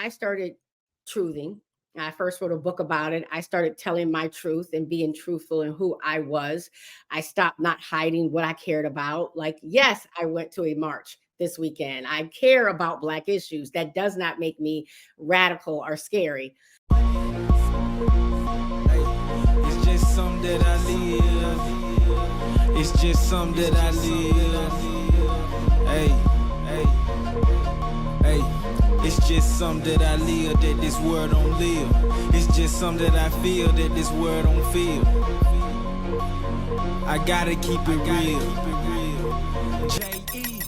I started truthing. I first wrote a book about it. I started telling my truth and being truthful in who I was. I stopped not hiding what I cared about. Like, yes, I went to a march this weekend. I care about Black issues. That does not make me radical or scary. It's just something that I live. It's just something that I live. Hey, hey, hey. It's just something that I live that this world don't live. It's just something that I feel that this world don't feel. I gotta keep it real. J.E.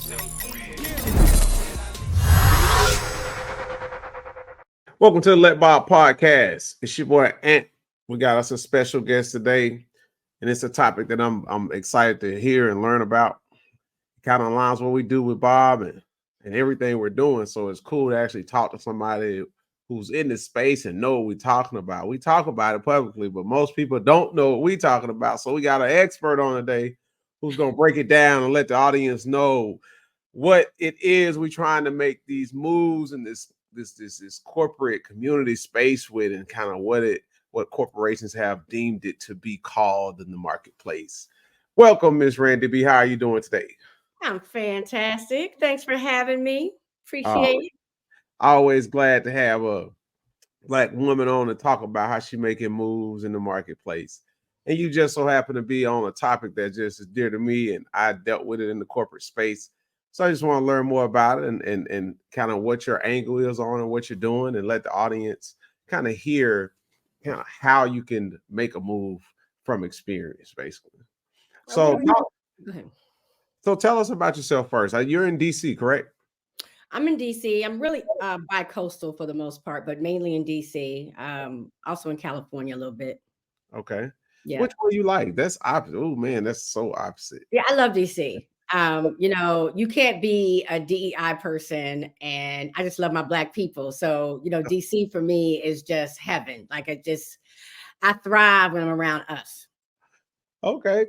Welcome to the Let Bob podcast. It's your boy Ant. We got us a special guest today, and it's a topic that I'm excited to hear and learn about. It kind of aligns what we do with Bob and everything we're doing. So it's cool to actually talk to somebody who's in this space and know what we're talking about. We talk about it publicly, but most people don't know what we're talking about. So we got an expert on today who's going to break it down and let the audience know what it is we're trying to make these moves in this corporate community space with, and kind of what corporations have deemed it to be called in the marketplace. Welcome, Miss Randi B. How are you doing today? I'm fantastic. Thanks for having me. Appreciate it. Always glad to have a Black woman on to talk about how she making moves in the marketplace. And you just so happen to be on a topic that just is dear to me, and I dealt with it in the corporate space. So I just want to learn more about it and kind of what your angle is on and what you're doing, and let the audience kind of hear kind of how you can make a move from experience, basically. So, Go ahead. so tell us about yourself first. You're in DC, correct? I'm in DC. I'm really bi-coastal for the most part, but mainly in DC. Also in California a little bit. Okay. Yeah. Which one you like? That's opposite. Oh man, that's so opposite. Yeah, I love DC. You can't be a DEI person, and I just love my Black people. So, DC for me is just heaven. Like I thrive when I'm around us. Okay.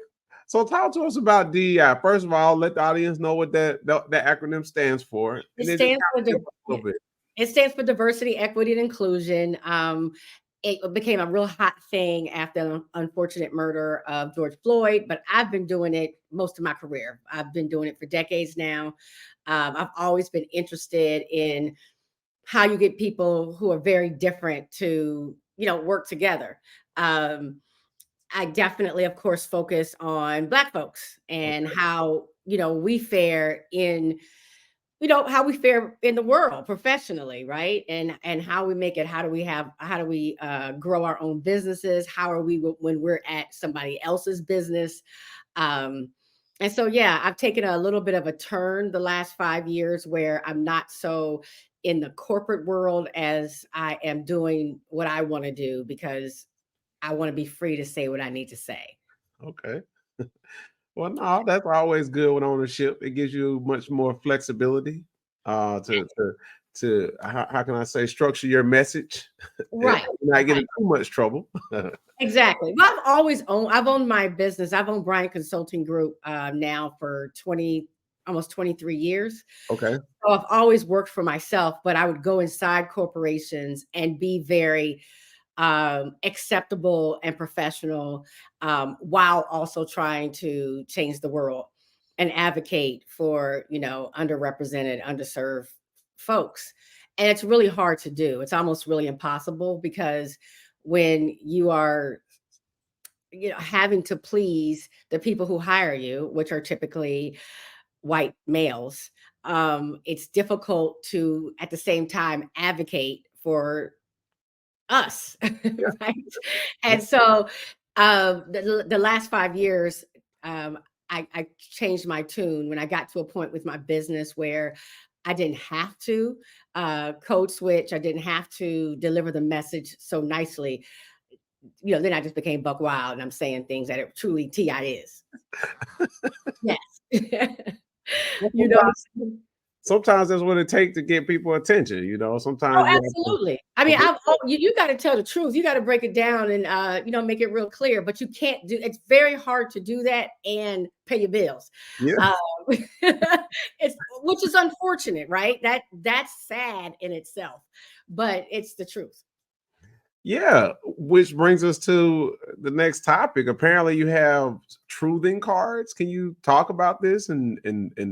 So talk to us about DEI. First of all, let the audience know what that acronym stands for. It And then stands for just a little bit. It stands for diversity, equity, and inclusion. It became a real hot thing after the unfortunate murder of George Floyd, but I've been doing it most of my career. I've been doing it for decades now. I've always been interested in how you get people who are very different to, work together. I definitely, of course, focus on Black folks and how, we fare in how we fare in the world professionally, right? And how we make it. How do we grow our own businesses? How are we when we're at somebody else's business? And so, yeah, I've taken a little bit of a turn the last 5 years where I'm not so in the corporate world as I am doing what I want to do, because I want to be free to say what I need to say. Okay. Well, no, that's always good with ownership. It gives you much more flexibility to how can I say, structure your message and Right. not get in too much trouble. Exactly. Well, I've owned my business. I've owned Bryant Consulting Group now for almost 23 years. Okay. So I've always worked for myself, but I would go inside corporations and be very acceptable and professional, while also trying to change the world and advocate for, underrepresented, underserved folks. And it's really hard to do. It's almost really impossible, because when you are, having to please the people who hire you, which are typically white males, it's difficult to at the same time advocate for us. Yeah. Right. Yeah. And so the last 5 years, I changed my tune when I got to a point with my business where I didn't have to code switch. I didn't have to deliver the message so nicely. Then I just became buck wild, and I'm saying things that it truly TI is. Yes. Well, you know, sometimes that's what it takes to get people attention. You know, Oh, sometimes you have to. absolutely. I mean, you got to tell the truth. You got to break it down and make it real clear. But you can't do. It's very hard to do that and pay your bills. Yeah. Um, it's which is unfortunate, right? That's sad in itself, but it's the truth. Yeah, which brings us to the next topic. Apparently, you have truthing cards. Can you talk about this and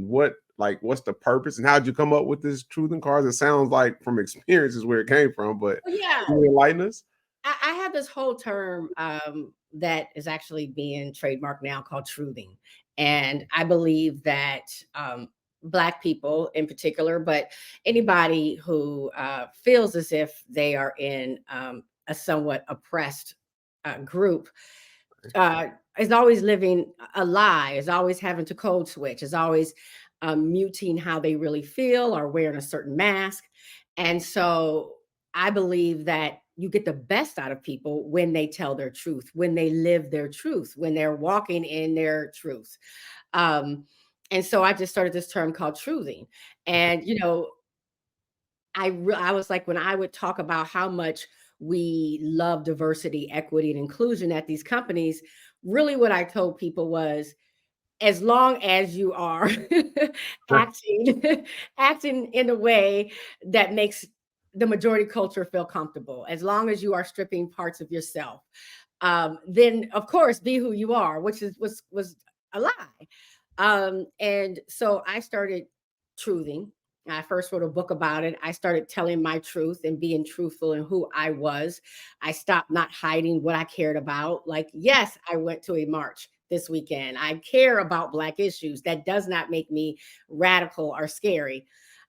what what's the purpose and how'd you come up with this truthing cards? It sounds like from experiences where it came from, but Well, yeah, can you enlighten us? I have this whole term that is actually being trademarked now called truthing. And I believe that Black people in particular, but anybody who feels as if they are in a somewhat oppressed group uh, is always living a lie, is always having to code switch, is always muting how they really feel or wearing a certain mask. And so I believe that you get the best out of people when they tell their truth, when they live their truth, when they're walking in their truth. Um, and so I just started this term called truthing. And, I was like, when I would talk about how much we love diversity, equity, and inclusion at these companies, really what I told people was, as long as you are acting acting in a way that makes the majority culture feel comfortable, as long as you are stripping parts of yourself, then of course be who you are, which was a lie. And so I started truthing. I first wrote a book about it. I started telling my truth and being truthful in who I was. I stopped not hiding what I cared about. Like, yes, I went to a march this weekend. I care about Black issues. That does not make me radical or scary.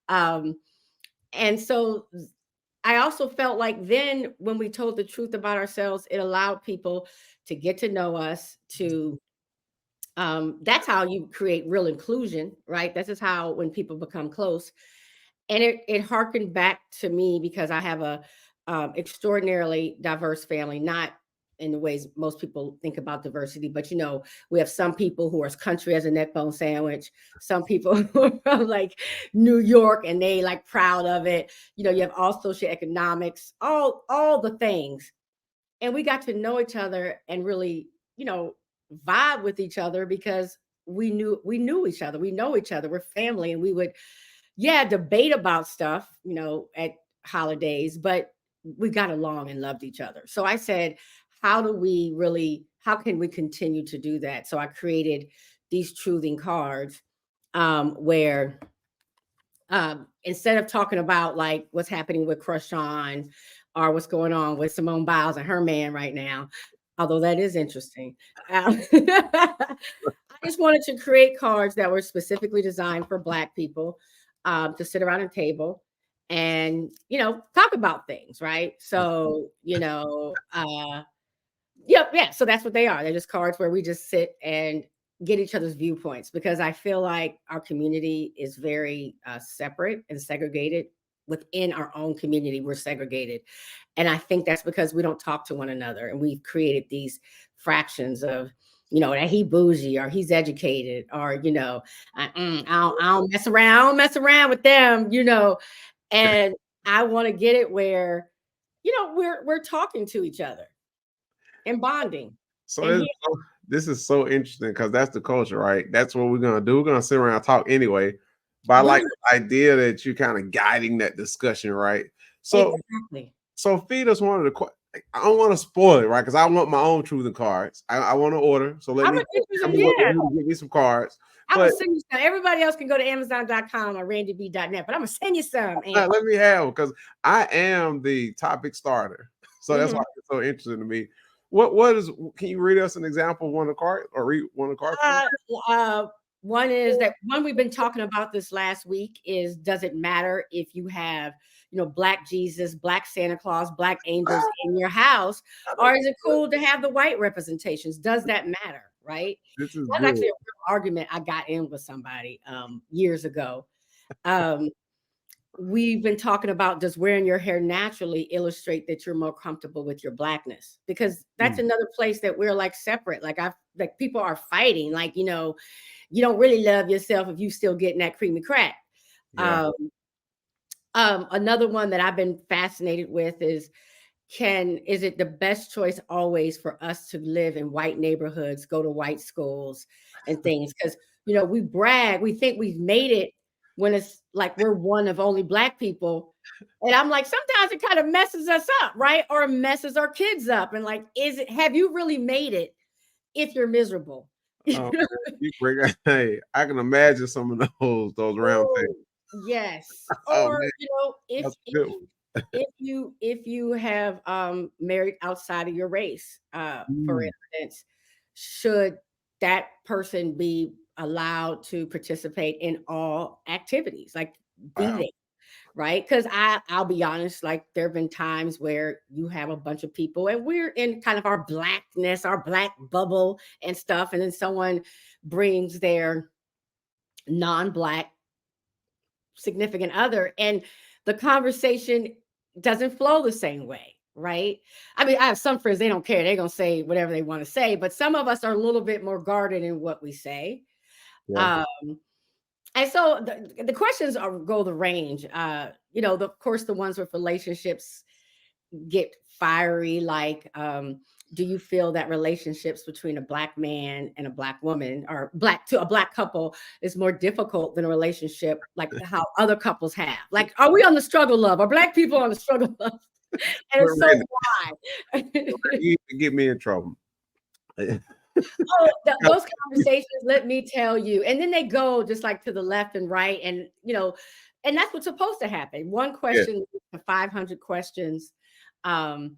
Um, and so I also felt like then when we told the truth about ourselves, it allowed people to get to know us, to that's how you create real inclusion, right? This is how when people become close. And it harkened back to me because I have a extraordinarily diverse family, not in the ways most people think about diversity, but we have some people who are as country as a neck bone sandwich, some people who are from like New York and they like proud of it. You have all socioeconomics, all the things. And we got to know each other and really, vibe with each other because we knew each other. We know each other. We're family, and we would, yeah, debate about stuff, at holidays, but we got along and loved each other. So I said, how can we continue to do that? So I created these truthing cards where instead of talking about like what's happening with Crush On or what's going on with Simone Biles and her man right now, although that is interesting. I just wanted to create cards that were specifically designed for Black people to sit around a table and, talk about things, right? So, yeah. So that's what they are. They're just cards where we just sit and get each other's viewpoints because I feel like our community is very separate and segregated. Within our own community, we're segregated. And I think that's because we don't talk to one another. And we've created these fractions of, that he bougie or he's educated or, I don't mess around. I don't mess around with them, and I want to get it where, we're talking to each other and bonding. So And this is so interesting because that's the culture, right? That's what we're gonna do. We're gonna sit around and talk anyway. But I like the idea that you're kind of guiding that discussion, right? So, exactly. so feed us one of the. I don't want to spoil it, right? Because I want my own truthing cards. I want to order. So let me give me some cards. I'm gonna send you some. Everybody else can go to Amazon.com or randyb.net, but I'm gonna send you some. Let me have because I am the topic starter. So that's why it's so interesting to me. What is? Can you read us an example of one of the cards or read one of the cards? One is that one we've been talking about this last week is, does it matter if you have, Black Jesus, Black Santa Claus, Black angels in your house, or is it cool to have the white representations? Does that matter? Right? This is That's actually a real argument I got in with somebody years ago. We've been talking about, does wearing your hair naturally illustrate that you're more comfortable with your Blackness? Because that's another place that we're like separate. Like people are fighting, like, you don't really love yourself if you still getting that creamy crack. Yeah. Another one that I've been fascinated with is it the best choice always for us to live in white neighborhoods, go to white schools and things? Because, we brag, we think we've made it when it's like we're one of only Black people. And I'm like, sometimes it kind of messes us up, right? Or messes our kids up. And like, have you really made it if you're miserable? Oh, man, you bring hey, I can imagine some of those round Oh, things. yes. Oh Or, man, if that's a good one. if you have married outside of your race, for Mm, instance, should that person be allowed to participate in all activities? Like be wow. there, right? Because I'll be honest, like there have been times where you have a bunch of people and we're in kind of our blackness, our Black bubble and stuff, and then someone brings their non-Black significant other and the conversation doesn't flow the same way, right? I mean, I have some friends, they don't care, they're going to say whatever they want to say, but some of us are a little bit more guarded in what we say. Yeah. um and so the questions go the range. Of course, the ones with relationships get fiery, like, do you feel that relationships between a Black man and a Black woman, or a Black couple, is more difficult than a relationship like how other couples have? Like, are we on the struggle love? Are Black people on the struggle love? And But it's so Randy, why. you can get me in trouble. Oh, those conversations, let me tell you. And then they go just like to the left and right. And that's what's supposed to happen. One Yeah, question to 500 questions. Um,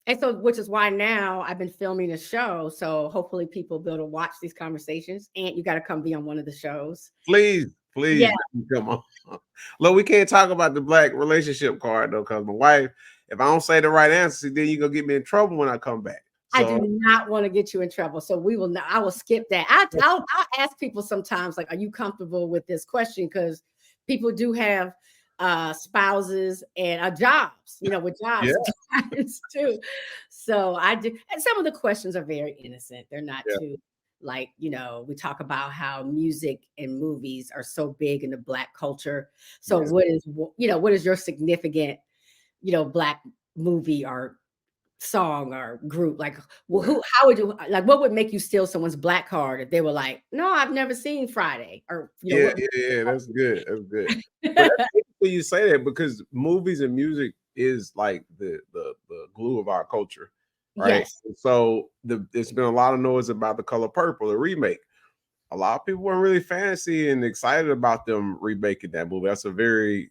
and so, which is why now I've been filming a show. So hopefully people be able to watch these conversations. And you got to come be on one of the shows. please, Yeah, please come on. Look, we can't talk about the Black relationship card though, because my wife, if I don't say the right answer, then you're gonna get me in trouble when I come back. I do So not want to get you in trouble. So we will not, I will skip that. I'll ask people sometimes, like, are you comfortable with this question? Because people do have spouses and jobs, with yeah, jobs sometimes too. So I do, and some of the questions are very innocent. They're not yeah, too like, we talk about how music and movies are so big in the Black culture. So yeah. what is your significant, Black movie or song or group? Like, well, Yeah. how would you, like, what would make you steal someone's Black card if they were like, no, I've never seen Friday, or Yeah, what? yeah, yeah, that's good. That's good. But that's interesting you say that because movies and music is like the glue of our culture, right? Yes, So there's been a lot of noise about The Color Purple, the remake. A lot of people weren't really fancy and excited about them remaking that movie. That's a very,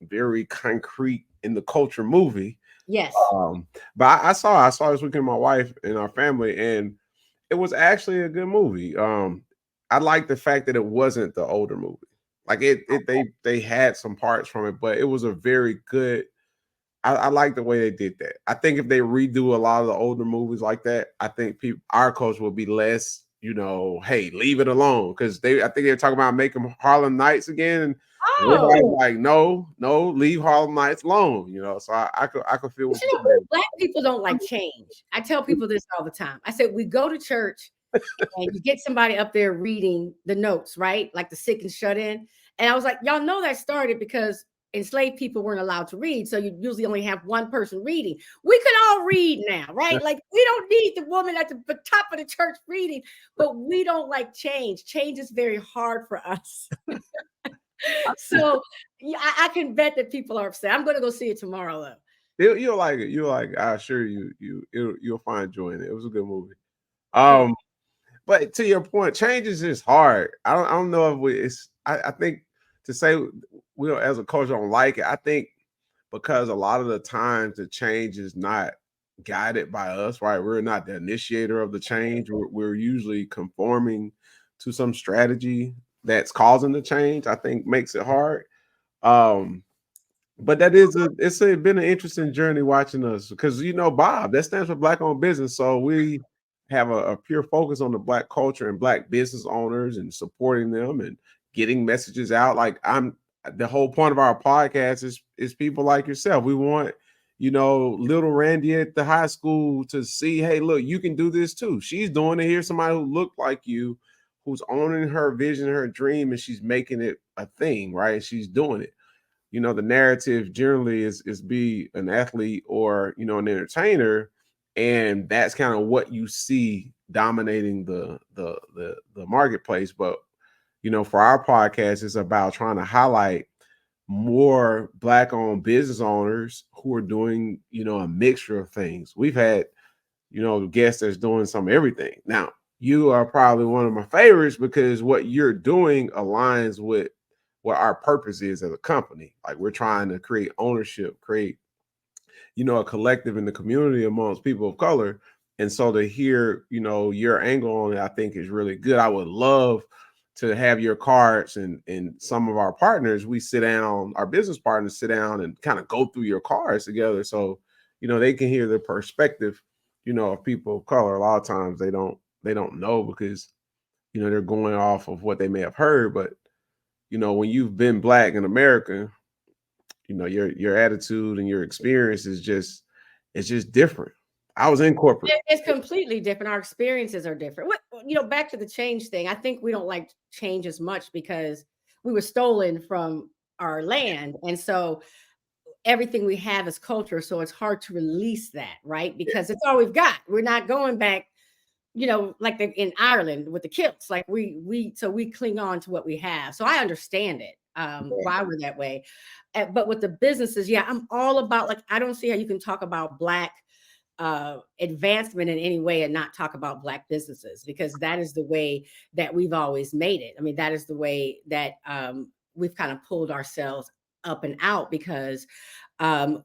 very concrete in the culture movie. yes, Um, but I saw this weekend with my wife and our family, and it was actually a good movie. I like the fact that it wasn't the older movie. Like they had some parts from it, but it was a very good. I like the way they did that. I think if they redo a lot of the older movies like that, I think our culture will be less, hey, leave it alone. Because I think they're talking about making Harlem Nights again, and everybody's oh, like, no, no, leave Harlem Nights alone. So I could feel but what you're saying. Black people don't like change. I tell people this all the time. I said, we go to church and you get somebody up there reading the notes, right? Like the sick and shut in. And I was like, y'all know that started because enslaved people weren't allowed to read. So you usually only have one person reading. We can all read now, right? Like we don't need the woman at the top of the church reading, but we don't like change. Change is very hard for us. So yeah, I can bet that people are upset. I'm going to go see it tomorrow, though. You'll like it. You'll like it. I assure you, you'll find joy in it. It was a good movie. Cool. But to your point, change is just hard. I don't know if I think to say we as a culture don't like it. I think because a lot of the times the change is not guided by us, right? We're not the initiator of the change. We're usually conforming to some strategy that's causing the change. I think makes it hard. Um, but it's been an interesting journey watching us because Bob, that stands for Black owned business. So we have a pure focus on the Black culture and Black business owners and supporting them and getting messages out. Like the whole point of our podcast is people like yourself. We want, little Randy at the high school to see, hey, look, you can do this too. She's doing it. Here's somebody who looked like you, who's owning her vision, her dream, and she's making it a thing, right? She's doing it. You know, the narrative generally is be an athlete or, you know, an entertainer, and that's kind of what you see dominating the marketplace. But you know, for our podcast, it's about trying to highlight more Black owned business owners who are doing, you know, a mixture of things. We've had, you know, guests that's doing some everything. Now, you are probably one of my favorites because what you're doing aligns with what our purpose is as a company. Like, we're trying to create ownership, create, you know, a collective in the community amongst people of color. And so to hear, you know, your angle on it, I think is really good. I would love to have your cards, and some of our partners, we sit down, our business partners sit down and kind of go through your cards together. So, you know, they can hear the perspective, you know, of people of color. A lot of times they don't know because, you know, they're going off of what they may have heard. But, you know, when you've been Black in America, you know, your attitude and your experience is just, it's just different. I was in corporate. It's completely different. Our experiences are different. What, you know, back to the change thing, I think we don't like change as much because we were stolen from our land. And so everything we have is culture. So it's hard to release that, right? Because it's all we've got. We're not going back, you know, like in Ireland with the kilts. Like we cling on to what we have. So I understand it, why we're that way. But with the businesses, yeah, I'm all about, like, I don't see how you can talk about Black advancement in any way and not talk about Black businesses, because that is the way that we've always made it. I mean, that is the way that we've kind of pulled ourselves up and out, because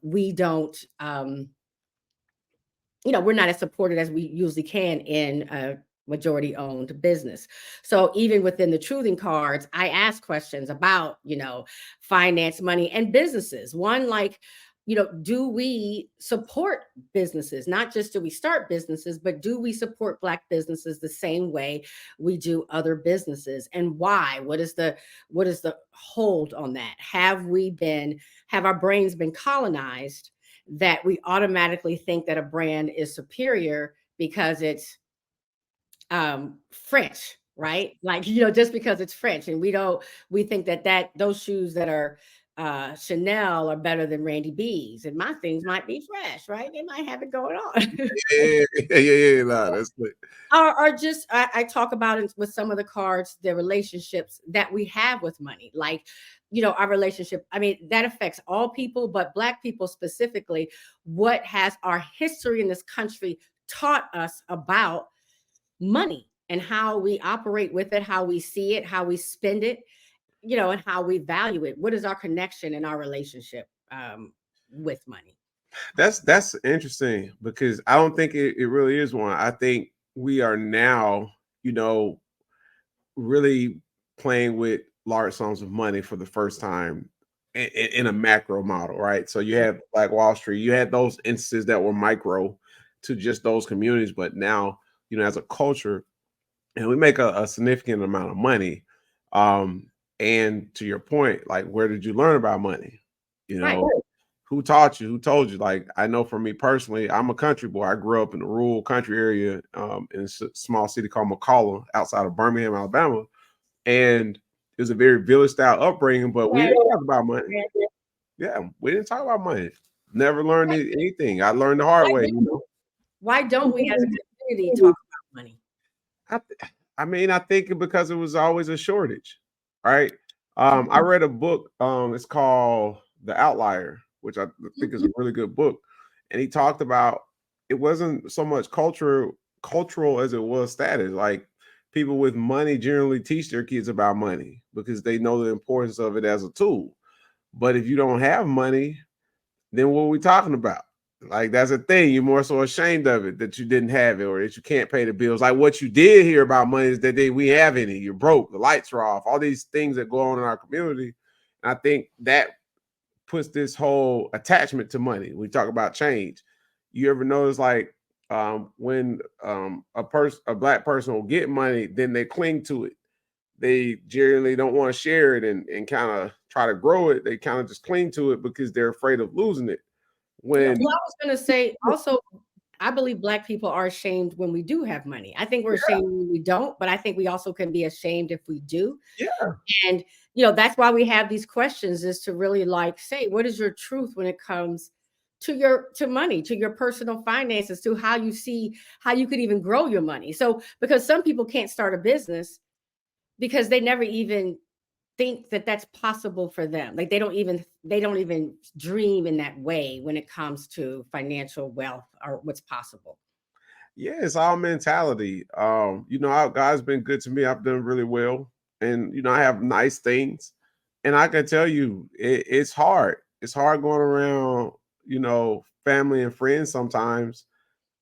we don't, you know, we're not as supported as we usually can in a majority owned business. So even within the truthing cards, I ask questions about, you know, finance, money, and businesses. One, like, you know, do we support businesses? Not just do we start businesses, but do we support Black businesses the same way we do other businesses? And why? What is the hold on that? Have our brains been colonized that we automatically think that a brand is superior because it's French, right? Like, you know, just because it's French, and we think that those shoes that are Chanel are better than Randy B's, and my things might be fresh, right? They might have it going on. Yeah. Nah, that's good. Or just, I talk about it with some of the cards, the relationships that we have with money. Like, you know, our relationship, I mean, that affects all people, but Black people specifically. What has our history in this country taught us about money and how we operate with it, how we see it, how we spend it, you know, and how we value it? What is our connection and our relationship with money? That's interesting, because I don't think it really is one. I think we are now, you know, really playing with large sums of money for the first time in a macro model, right? So you have Black Wall Street, you had those instances that were micro to just those communities, but now, you know, as a culture, and we make a significant amount of money. And to your point, like, where did you learn about money? You know, Right. who taught you? Who told you? Like, I know for me personally, I'm a country boy. I grew up in a rural country area in a small city called McCalla outside of Birmingham, Alabama. And it was a very village style upbringing, but we didn't talk about money. Yeah, we didn't talk about money. Never learned anything. I learned the hard way, you know. Why don't we as a community talk about money? I mean, I think because it was always a shortage, right? I read a book. It's called The Outlier, which I think is a really good book. And he talked about, it wasn't so much cultural as it was status. Like, people with money generally teach their kids about money because they know the importance of it as a tool. But if you don't have money, then what are we talking about? Like, that's a thing. You're more so ashamed of it that you didn't have it, or that you can't pay the bills. Like, what you did hear about money is that we have any. You're broke. The lights are off. All these things that go on in our community. And I think that puts this whole attachment to money. We talk about change. You ever notice, like, when a Black person will get money, then they cling to it. They generally don't want to share it and kind of try to grow it. They kind of just cling to it because they're afraid of losing it. When Well, I was going to say also, I believe Black people are ashamed when we do have money. I think we're Yeah, ashamed when we don't, but I think we also can be ashamed if we do. yeah, And, that's why we have these questions, is to really like say, what is your truth when it comes to money, to your personal finances, to how you see how you could even grow your money. So, because some people can't start a business because they never even think that that's possible for them. Like they don't even dream in that way when it comes to financial wealth or what's possible. yeah. It's all mentality. God's been good to me. I've done really well, and I have nice things, and I can tell you, it's hard. It's hard going around, family and friends sometimes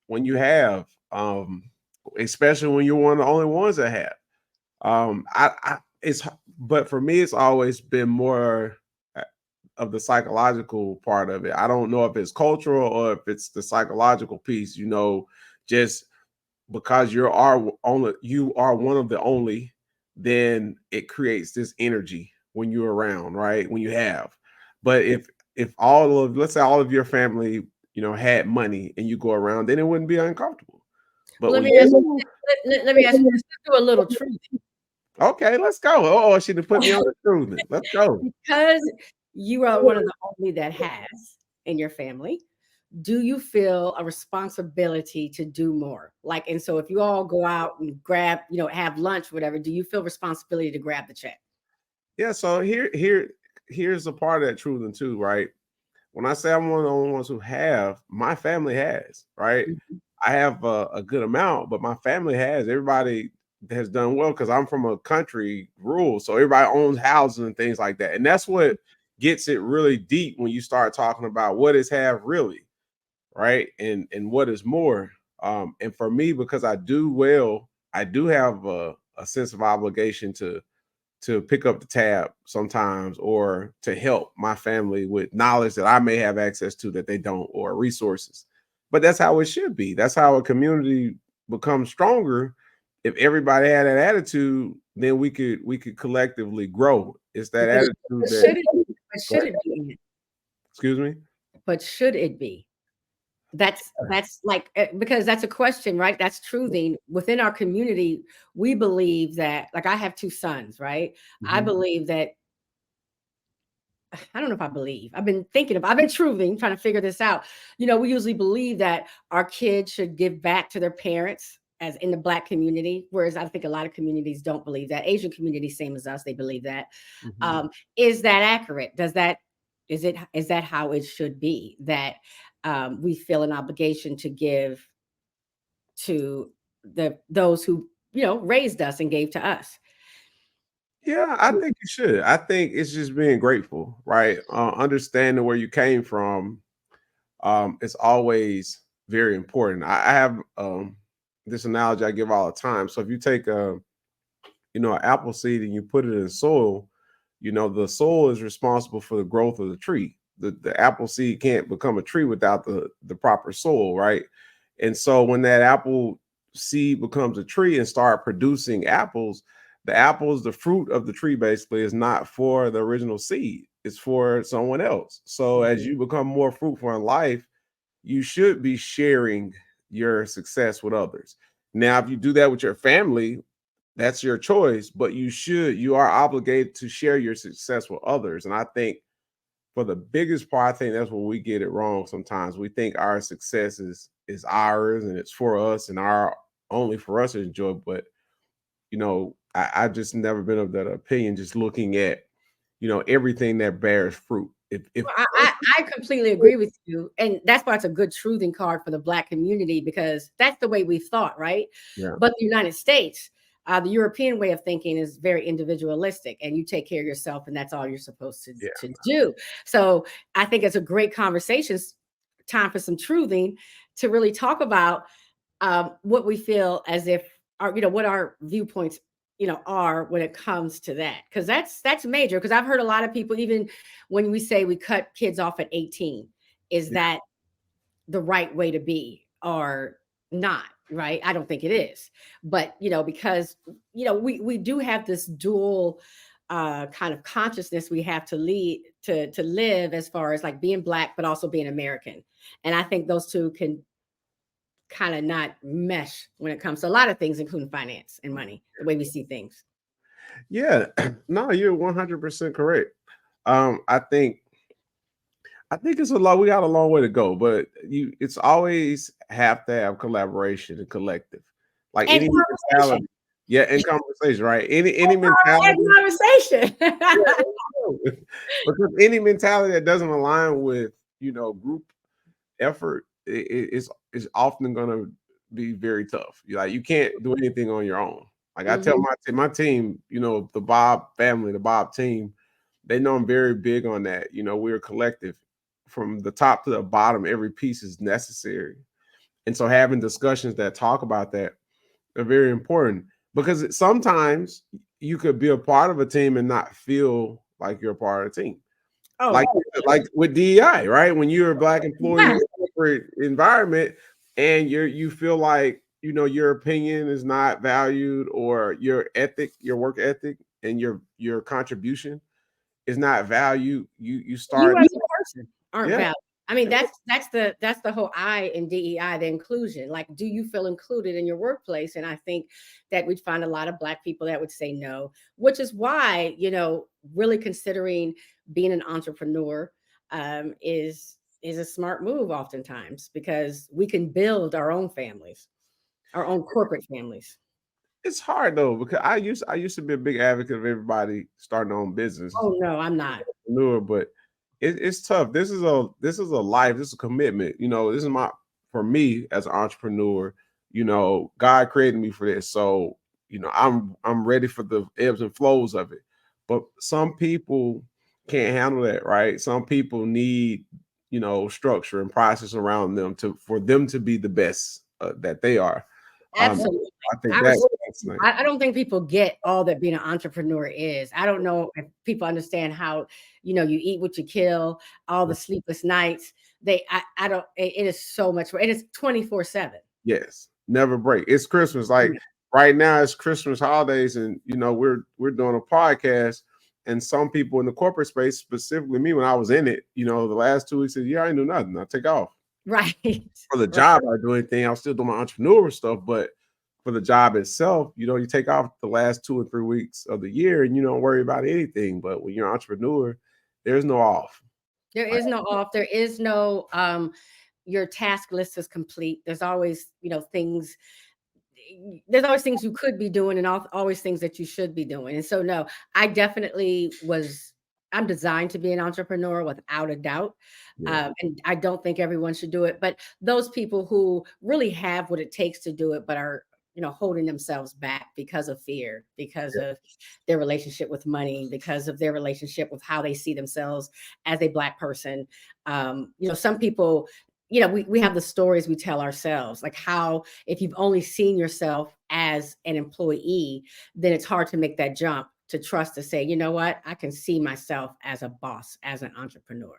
when you have, especially when you're one of the only ones that have. But for me, it's always been more uh, of the psychological part of it. I don't know if it's cultural or if it's the psychological piece. Just because you are one of the only, then it creates this energy when you're around, right? When you have. But if let's say all of your family, had money and you go around, then it wouldn't be uncomfortable. But Well, let when me ask you, you let me ask you this. Let's do a little truth. Okay, let's go. Oh, she done put me on the truth. Let's go. Because you are one of the only that has in your family, do you feel a responsibility to do more? Like, and so if you all go out and grab, have lunch, whatever, do you feel responsibility to grab the check? Yeah, so here's a part of that truth and too, right? When I say I'm one of the only ones who have, my family has, right? Mhm. I have a good amount, but my family has. Everybody has done well because I'm from a country rural, so everybody owns houses and things like that. And that's what gets it really deep when you start talking about what is have really, right? And what is more. And for me, because I do well, I do have a sense of obligation to pick up the tab sometimes or to help my family with knowledge that I may have access to that they don't, or resources. But that's how it should be. That's how a community becomes stronger. If everybody had that attitude, then we could collectively grow. It's that But, attitude but that should it? But go should ahead. it be? Excuse me. But should it be? That's like, because that's a question, right? That's truthing within our community. We believe that, like, I have two sons, right? I Mhm. believe that, I don't know if I believe. I've been truthing, trying to figure this out. We usually believe that our kids should give back to their parents, as in the Black community, whereas I think a lot of communities don't believe that. Asian community, same as us, they believe that. Mhm. Um, is that accurate? Is that how it should be? That we feel an obligation to give to those who raised us and gave to us. Yeah, I think you should. I think it's just being grateful, right? Understanding where you came from, it's always very important. I have this analogy I give all the time. So if you take an apple seed and you put it in soil, the soil is responsible for the growth of the tree. The apple seed can't become a tree without the proper soil, right? And so when that apple seed becomes a tree and start producing apples, the fruit of the tree basically is not for the original seed. It's for someone else. So as you become more fruitful in life, you should be sharing your success with others. Now, if you do that with your family, that's your choice, but you are obligated to share your success with others. And I think for the biggest part, I think that's where we get it wrong sometimes. We think our success is ours and it's for us and our only for us to enjoy. But I've just never been of that opinion, just looking at everything that bears fruit. If Well, I completely agree with you, and that's why it's a good truthing card for the Black community, because that's the way we've thought, right? Yeah, But the United States, the European way of thinking is very individualistic, and you take care of yourself, and that's all you're supposed to yeah, do. So I think it's a great conversation. Time for some truthing to really talk about what we feel as if what our viewpoints are when it comes to that, because that's major. Because I've heard a lot of people, even when we say we cut kids off at 18, is yeah. that the right way to be or not? Right? I don't think it is. But because we do have this dual kind of consciousness we have to lead to live, as far as like being Black but also being American. And I think those two can kind of not mesh when it comes to a lot of things, including finance and money, the way we see things. Yeah, no, you're 100% correct. I think it's a lot. We got a long way to go, but it's always have to have collaboration and collective, like And any conversation. mentality. Yeah, and conversation, right? Any And mentality. conversation. Because any mentality that doesn't align with group effort is often going to be very tough. You can't do anything on your own. Like I tell Mhm. my team, the Bob family, the Bob team, they know I'm very big on that. We're a collective from the top to the bottom. Every piece is necessary, and so having discussions that talk about that are very important because sometimes you could be a part of a team and not feel like you're a part of a team. Oh, Like with DEI, right? When you're a black employee in yes. a corporate environment and you feel like your opinion is not valued or your ethic, your work ethic, and your contribution is not valued, you You start. as a person aren't Yeah. valid. I mean, that's the whole I in DEI, the inclusion. Like, do you feel included in your workplace? And I think that we'd find a lot of Black people that would say no, which is why, really considering being an entrepreneur is a smart move oftentimes because we can build our own families, our own corporate families. It's hard though because I used to be a big advocate of everybody starting their own business, Oh no, I'm not. but it's tough. This is a life. This is a commitment. This is for me as an entrepreneur. God created me for this, so I'm ready for the ebbs and flows of it. But some people can't handle that, right? Some people need structure and process around them for them to be the best that they are. Um, Absolutely. I think I that's was fascinating. I don't think people get all that being an entrepreneur is. I don't know if people understand how, you eat what you kill, all the sleepless nights. I don't, it is so much, it is 24/7. Yes, never break. It's Christmas. Like right now, it's Christmas holidays, and we're doing a podcast. And some people in the corporate space, specifically me, when I was in it, the last 2 weeks of the year, I didn't do nothing. I take off Right. for the Right. job. I do anything. I'll still do my entrepreneurial stuff, but for the job itself, you take off the last 2 or 3 weeks of the year, and you don't worry about anything. But when you're an entrepreneur, there's no off. There is no off. There is no your task list is complete. There's always, things you could be doing and always things that you should be doing. And so, no, I definitely I'm designed to be an entrepreneur without a doubt. Yeah. And I don't think everyone should do it. But those people who really have what it takes to do it, but are, holding themselves back because of fear, because of their relationship with money, because of their relationship with how they see themselves as a Black person. Some people, we have the stories we tell ourselves, like how if you've only seen yourself as an employee, then it's hard to make that jump to trust to say, you know what, I can see myself as a boss, as an entrepreneur.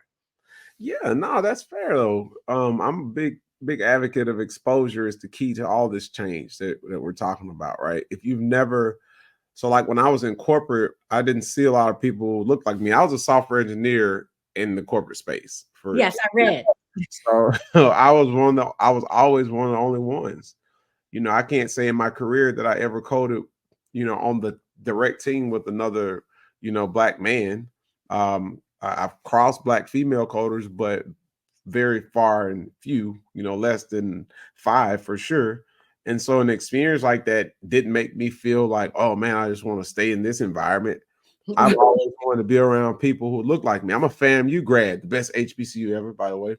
Yeah, no, that's fair though. I'm a big advocate of exposure is the key to all this change that we're talking about, right? If you've never, so like when I was in corporate, I didn't see a lot of people who looked like me. I was a software engineer in the corporate space for Yes, I read. so I was always one of the only ones. I can't say in my career that I ever coded, on the direct team with another, Black man. I've crossed Black female coders, but very far and few, less than 5 for sure. And so an experience like that didn't make me feel like, oh man, I just want to stay in this environment. I've always wanted to be around people who look like me. I'm a FAMU grad, the best HBCU ever, by the way.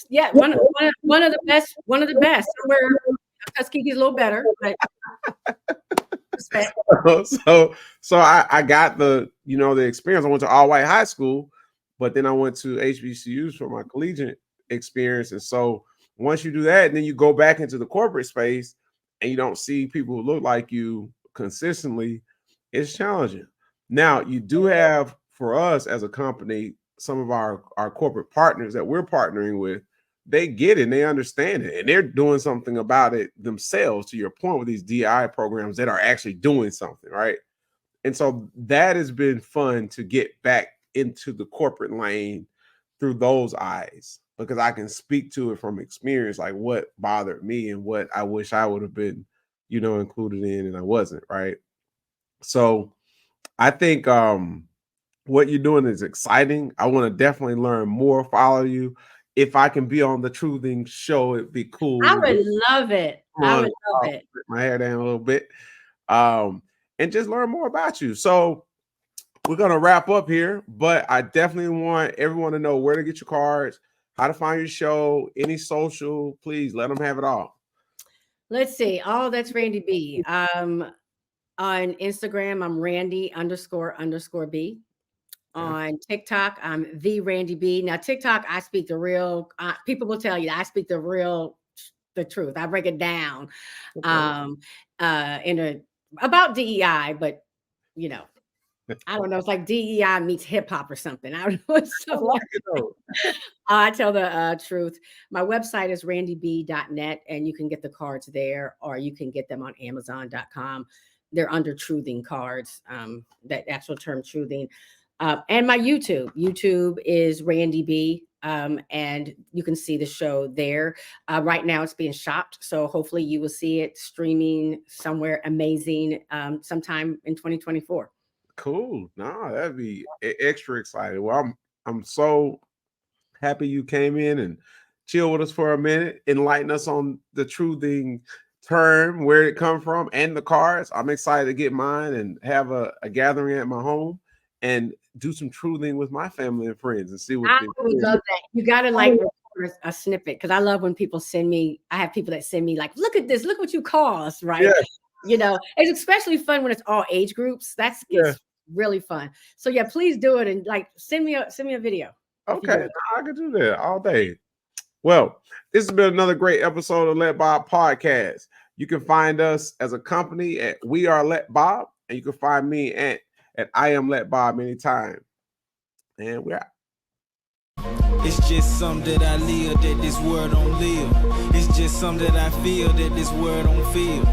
Yeah, one of the best, Somewhere Tuskegee's a little better, but respect. so I got the experience. I went to all white high school, but then I went to HBCUs for my collegiate experience. And so once you do that, and then you go back into the corporate space and you don't see people who look like you consistently, it's challenging. Now you do have for us as a company, some of our corporate partners that we're partnering with, they get it and they understand it and they're doing something about it themselves, to your point, with these DI programs that are actually doing something, right? And so that has been fun to get back into the corporate lane through those eyes. because I can speak to it from experience, like what bothered me and what I wish I would have been, included in and I wasn't, right? So I think what you're doing is exciting. I want to definitely learn more, follow you. If I can be on the Truthing show, it'd be cool. I would love it. I would love it. Put my hair down a little bit. And just learn more about you. So we're gonna wrap up here, but I definitely want everyone to know where to get your cards, how to find your show, any social. Please let them have it all. Let's see. Oh, that's Randi B. On Instagram, I'm Randi__B. On TikTok, I'm the Randi B. Now, TikTok, I speak the real. People will tell you I speak the truth. I break it down, about DEI, but I don't know. It's like DEI meets hip hop or something. I don't know. I tell the truth. My website is randyb.net, and you can get the cards there, or you can get them on Amazon.com. They're under Truthing cards. That actual term, Truthing. And my YouTube is Randi B. And you can see the show there. Right now it's being shopped. So hopefully you will see it streaming somewhere amazing sometime in 2024. Cool. No, that'd be extra exciting. Well, I'm so happy you came in and chill with us for a minute, enlighten us on the Truthing term, where it come from, and the cards. I'm excited to get mine and have a gathering at my home and do some truthing with my family and friends and see what I would love that. You gotta record a snippet, because I love when people send me. I have people that send me like, look at this, look what you call us, right? Yeah. It's especially fun when it's all age groups. That's really fun. So yeah, please do it and send me a video. Okay, I can do that all day. Well, this has been another great episode of Let Bob Podcast. You can find us as a company at We Are Let Bob, and you can find me at I Am Let Bob anytime. And we're out. It's just something that I live that this world don't live. It's just something that I feel that this world don't feel.